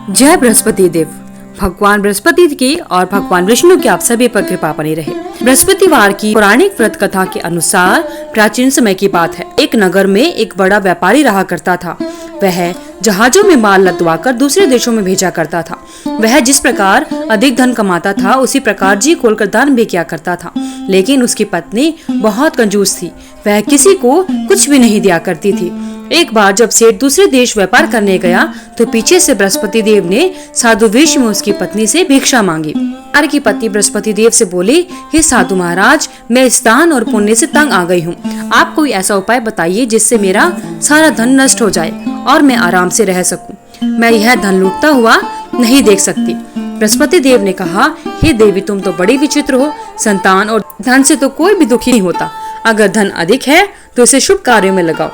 जय बृहस्पति देव। भगवान बृहस्पति की और भगवान विष्णु की आप सभी पर कृपा बनी रहे। बृहस्पतिवार की पौराणिक व्रत कथा के अनुसार प्राचीन समय की बात है। एक नगर में एक बड़ा व्यापारी रहा करता था। वह जहाजों में माल लदवाकर दूसरे देशों में भेजा करता था। वह जिस प्रकार अधिक धन कमाता था उसी प्रकार जी खोलकर दान भी किया करता था। लेकिन उसकी पत्नी बहुत कंजूस थी। वह किसी को कुछ भी नहीं दिया करती थी। एक बार जब सेठ दूसरे देश व्यापार करने गया तो पीछे से बृहस्पति देव ने साधु वेश में उसकी पत्नी से भिक्षा मांगी। व्यापारी की पत्नी बृहस्पति देव से बोली, हे साधु महाराज, मैं इस दान और पुण्य से तंग आ गई हूँ। आप कोई ऐसा उपाय बताइए जिससे मेरा सारा धन नष्ट हो जाए और मैं आराम से रह सकूं। मैं यह धन लूटता हुआ नहीं देख सकती। बृहस्पति देव ने कहा, हे देवी, तुम तो बड़ी विचित्र हो। संतान और धन से तो कोई भी दुखी नहीं होता। अगर धन अधिक है तो इसे शुभ कार्यों में लगाओ।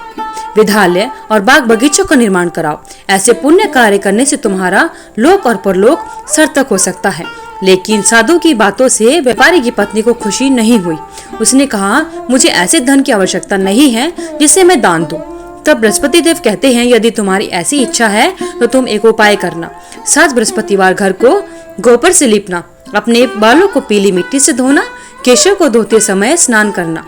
विद्यालय और बाग बगीचों का निर्माण कराओ। ऐसे पुण्य कार्य करने से तुम्हारा लोक और परलोक सार्थक हो सकता है। लेकिन साधु की बातों से व्यापारी की पत्नी को खुशी नहीं हुई। उसने कहा, मुझे ऐसे धन की आवश्यकता नहीं है जिसे मैं दान दूं। तब बृहस्पति देव कहते हैं, यदि तुम्हारी ऐसी इच्छा है तो तुम एक उपाय करना। 7 बृहस्पतिवार घर को गोबर से लीपना, अपने बालों को पीली मिट्टी से धोना, केशों को धोते समय स्नान करना,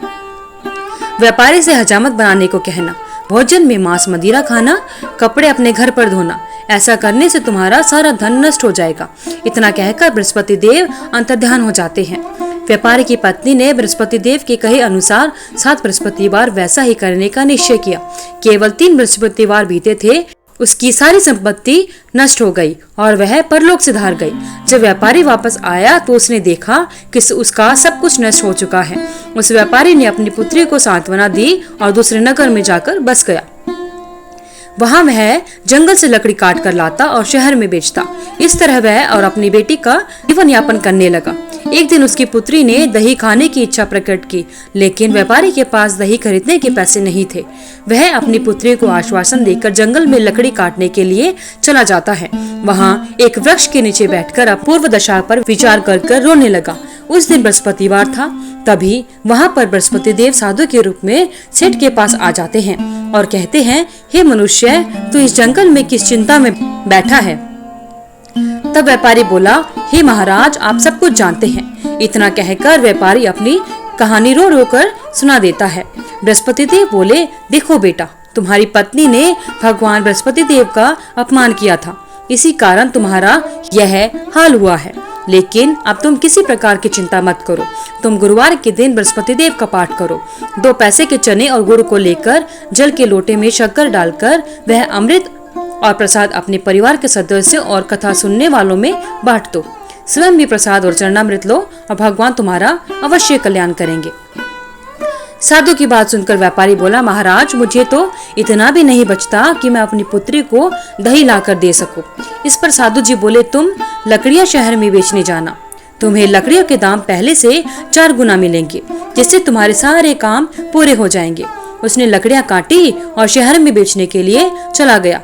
व्यापारी से हजामत बनाने को कहना, भोजन में मांस मदिरा खाना, कपड़े अपने घर पर धोना। ऐसा करने से तुम्हारा सारा धन नष्ट हो जाएगा। इतना कहकर बृहस्पति देव अंतर्ध्यान हो जाते हैं। व्यापारी की पत्नी ने बृहस्पति देव के कहे अनुसार 7 बृहस्पतिवार वैसा ही करने का निश्चय किया। केवल 3 बृहस्पतिवार बीते थे, उसकी सारी संपत्ति नष्ट हो गई और वह परलोक से धार गई। जब व्यापारी वापस आया तो उसने देखा कि उसका सब कुछ नष्ट हो चुका है। उस व्यापारी ने अपनी पुत्री को सांत्वना दी और दूसरे नगर में जाकर बस गया। वहां वह जंगल से लकड़ी काट कर लाता और शहर में बेचता। इस तरह वह और अपनी बेटी का जीवन यापन करने लगा। एक दिन उसकी पुत्री ने दही खाने की इच्छा प्रकट की, लेकिन व्यापारी के पास दही खरीदने के पैसे नहीं थे। वह अपनी पुत्री को आश्वासन देकर जंगल में लकड़ी काटने के लिए चला जाता है। वहां एक वृक्ष के नीचे बैठकर अपूर्व दशा पर विचार कर रोने लगा। उस दिन बृहस्पतिवार था। तभी वहां पर बृहस्पति देव साधु के रूप में सेठ के पास आ जाते हैं और कहते हैं, हे मनुष्य, तू इस जंगल में किस चिंता में बैठा है? तब व्यापारी बोला, हे महाराज, आप सब कुछ जानते हैं। इतना कहकर व्यापारी अपनी कहानी रो रो कर सुना देता है। बृहस्पति देव बोले, देखो बेटा, तुम्हारी पत्नी ने भगवान बृहस्पति देव का अपमान किया था। इसी कारण तुम्हारा यह हाल हुआ है। लेकिन अब तुम किसी प्रकार की चिंता मत करो। तुम गुरुवार के दिन बृहस्पति देव का पाठ करो। 2 पैसे के चने और गुड़ को लेकर जल के लोटे में शक्कर डालकर वह अमृत और प्रसाद अपने परिवार के सदस्यों और कथा सुनने वालों में बांट दो। स्वयं भी प्रसाद और चरणामृत लो और भगवान तुम्हारा अवश्य कल्याण करेंगे। साधु की बात सुनकर व्यापारी बोला, महाराज, मुझे तो इतना भी नहीं बचता कि मैं अपनी पुत्री को दही लाकर दे सकूं। इस पर साधु जी बोले, तुम लकड़ियां शहर में बेचने जाना। तुम्हें लकड़ियों के दाम पहले से 4 गुना मिलेंगे, जिससे तुम्हारे सारे काम पूरे हो जाएंगे। उसने लकड़ियां काटी और शहर में बेचने के लिए चला गया।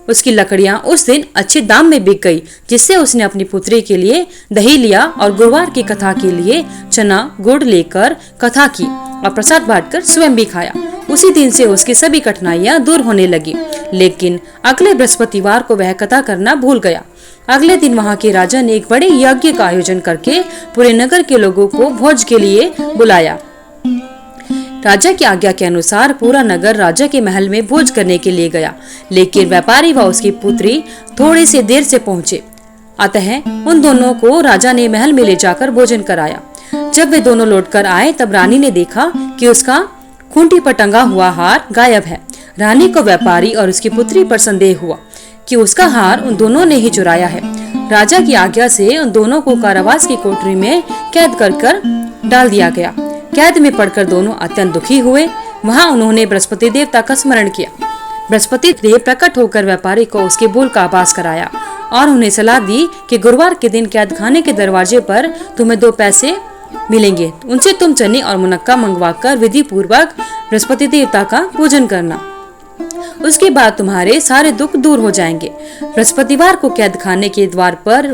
उसकी लकड़ियां उस दिन अच्छे दाम में बिक गई, जिससे उसने अपनी पुत्री के लिए दही लिया और गुरुवार की कथा के लिए चना गुड़ लेकर कथा की और प्रसाद बांटकर स्वयं भी खाया। उसी दिन से उसकी सभी कठिनाइयां दूर होने लगी। लेकिन अगले बृहस्पतिवार को वह कथा करना भूल गया। अगले दिन वहां के राजा ने एक बड़े यज्ञ का आयोजन करके पूरे नगर के लोगों को भोज के लिए बुलाया। राजा की आज्ञा के अनुसार पूरा नगर राजा के महल में भोज करने के लिए गया। लेकिन व्यापारी व उसकी पुत्री थोड़ी सी देर से पहुंचे। अतः उन दोनों को राजा ने महल में ले जाकर भोजन कराया। जब वे दोनों लौटकर आए तब रानी ने देखा कि उसका खूंटी पर टंगा हुआ हार गायब है। रानी को व्यापारी और उसकी पुत्री पर संदेह हुआ कि उसका हार उन दोनों ने ही चुराया है। राजा की आज्ञा से उन दोनों को कारावास की कोठरी में कैद कर डाल दिया गया। कैद में पड़कर दोनों अत्यंत दुखी हुए। वहां उन्होंने बृहस्पति देवता का स्मरण किया। बृहस्पति देव प्रकट होकर व्यापारी को उसके भूल का आभास कराया और उन्हें सलाह दी कि गुरुवार के दिन कैद खाने के दरवाजे पर तुम्हें 2 पैसे मिलेंगे। उनसे तुम चने और मुनक्का मंगवाकर विधि पूर्वक बृहस्पति देवता का पूजन करना। उसके बाद तुम्हारे सारे दुख दूर हो जाएंगे। बृहस्पतिवार को कैद खाने के द्वार पर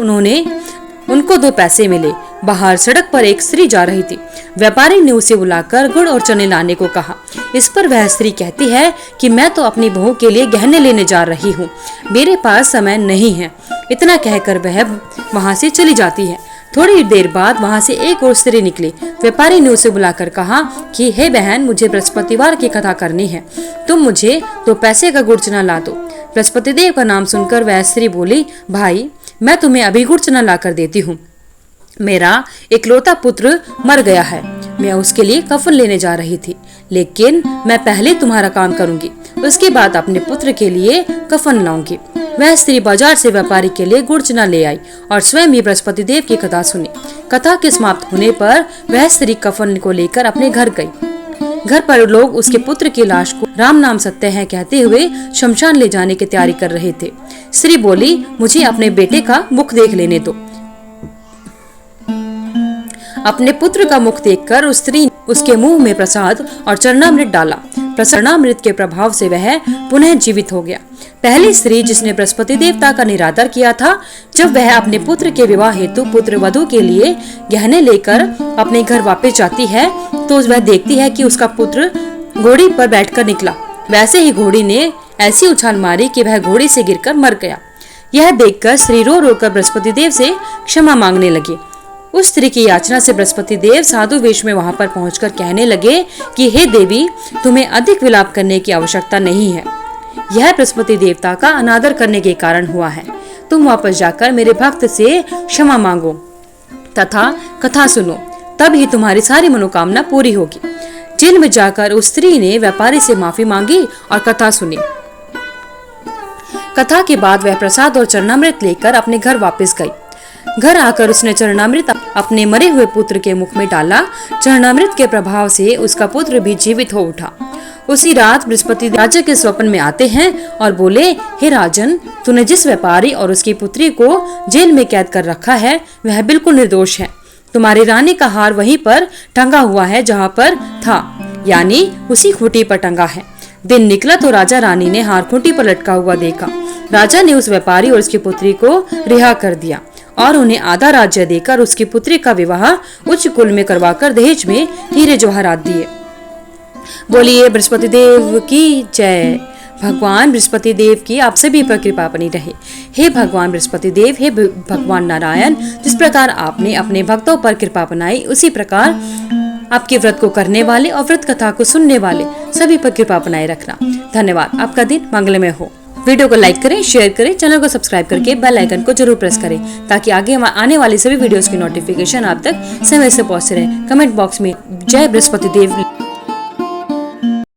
उनको 2 पैसे मिले। बाहर सड़क पर एक स्त्री जा रही थी। व्यापारी ने उसे बुलाकर गुड़ और चने लाने को कहा। इस पर वह स्त्री कहती है कि मैं तो अपनी बहू के लिए गहने लेने जा रही हूँ, मेरे पास समय नहीं है। इतना कहकर वह वहाँ से चली जाती है। थोड़ी देर बाद वहाँ से एक और स्त्री निकली। व्यापारी ने उसे बुलाकर कहा कि हे बहन, मुझे बृहस्पतिवार की कथा करनी है, तुम मुझे 2 पैसे का गुड़ चना ला दो। बृहस्पति देव का नाम सुनकर वह स्त्री बोली, भाई मैं तुम्हें अभी गुड़ चना ला कर देती हूँ। मेरा इकलौता पुत्र मर गया है, मैं उसके लिए कफन लेने जा रही थी, लेकिन मैं पहले तुम्हारा काम करूंगी, उसके बाद अपने पुत्र के लिए कफन लाऊंगी। वह स्त्री बाजार से व्यापारी के लिए गुड़ चना ले आई और स्वयं ही बृहस्पति देव की कथा सुनी। कथा के समाप्त होने पर वह स्त्री कफन को लेकर अपने घर गई। घर पर लोग उसके पुत्र की लाश को राम नाम सत्य है कहते हुए शमशान ले जाने की तैयारी कर रहे थे। स्त्री बोली, मुझे अपने बेटे का मुख देख लेने दो। अपने पुत्र का मुख देखकर उस स्त्री उसके मुंह में प्रसाद और चरणामृत डाला। चरणामृत के प्रभाव से वह पुनः जीवित हो गया। पहली स्त्री जिसने बृहस्पति देवता का निरादर किया था, जब वह अपने पुत्र के विवाह हेतु पुत्र वधू के लिए गहने लेकर अपने घर वापस जाती है तो वह देखती है कि उसका पुत्र घोड़ी पर बैठकर निकला। वैसे ही घोड़ी ने ऐसी उछाल मारी कि वह घोड़ी से गिरकर मर गया। यह देखकर स्त्री रो रोकर बृहस्पति देव से क्षमा मांगने लगी। उस स्त्री की याचना से बृहस्पति देव साधु वेश में वहां पर पहुंचकर कहने लगे कि हे देवी, तुम्हें अधिक विलाप करने की आवश्यकता नहीं है, यह बृहस्पति देवता का अनादर करने के कारण हुआ है। तुम वापस जाकर मेरे भक्त से क्षमा मांगो तथा कथा सुनो, तब ही तुम्हारी सारी मनोकामना पूरी होगी। जेल में जाकर उस स्त्री ने व्यापारी से माफी मांगी और कथा सुनी। कथा के बाद वह प्रसाद और चरणामृत लेकर अपने घर वापस गई। घर आकर उसने चरणामृत अपने मरे हुए पुत्र के मुख में डाला। चरणामृत के प्रभाव से उसका पुत्र भी जीवित हो उठा। उसी रात बृहस्पति राजा के स्वप्न में आते हैं और बोले, हे राजन, तूने जिस व्यापारी और उसकी पुत्री को जेल में कैद कर रखा है वह बिल्कुल निर्दोष है। तुम्हारी रानी का हार वहीं पर टंगा हुआ है जहाँ पर था, यानी उसी खूंटी पर टंगा है। दिन निकला तो राजा रानी ने हार खूंटी पर लटका हुआ देखा। राजा ने उस व्यापारी और उसकी पुत्री को रिहा कर दिया और उन्हें आधा राज्य देकर उसकी पुत्री का विवाह उच्च कुल में करवाकर दहेज में हीरे जवाहरात दिए। बोलिए बृहस्पति देव की जय। भगवान बृहस्पति देव की आप सभी पर कृपा बनी रहे। हे भगवान बृहस्पति देव, हे भगवान नारायण, जिस प्रकार आपने अपने भक्तों पर कृपा बनाई, उसी प्रकार आपके व्रत को करने वाले और व्रत कथा को सुनने वाले सभी पर कृपा बनाए रखना। धन्यवाद। आपका दिन मंगलमय हो। वीडियो को लाइक करें, शेयर करें, चैनल को सब्सक्राइब करके बेल आइकन को जरूर प्रेस करें ताकि आगे आने वाली सभी वीडियोस की नोटिफिकेशन आप तक समय से पहुंचते रहे। कमेंट बॉक्स में जय बृहस्पति देव